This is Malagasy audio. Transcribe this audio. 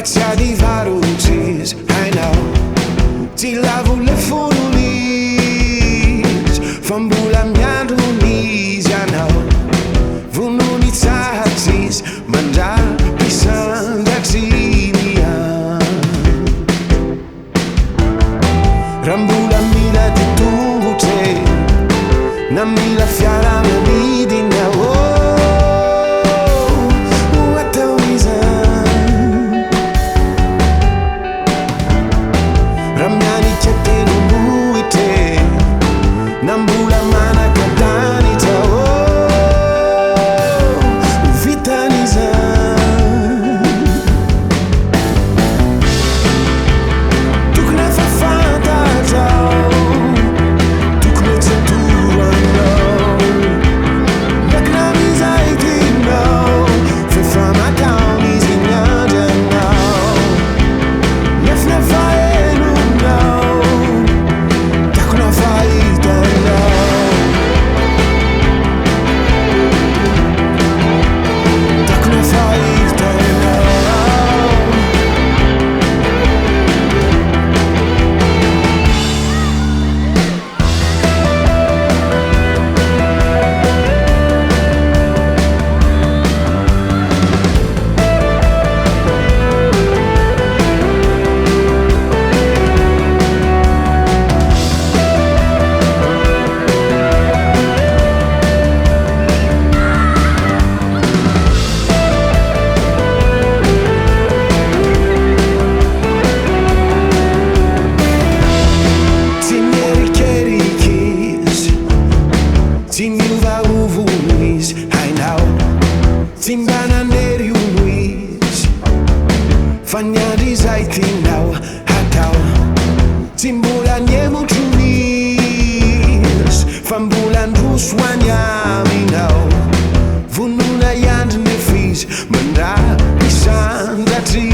Bacia di varucis, I know. Ti lavo le funulis, fambula miandu nis, I know. Vununitatis, manda pisan daxinia. Rambula mila di tute, na mila fiara me vidina, oh. Ramyani chetenu muite, nambula mana kadanita, oh, vitaniza. Tukna fafanta tau, tukna tsetura no, nakna mizaiti no, fefama down easy nyanja no, lefna fire. Timilva uvuis, I know. Timbana neriu luis, fanyadis I tinau, hatau. Timbula niemu tunis, fambulan ruswanyami now. Vununa yand nefis, manda pisan dati.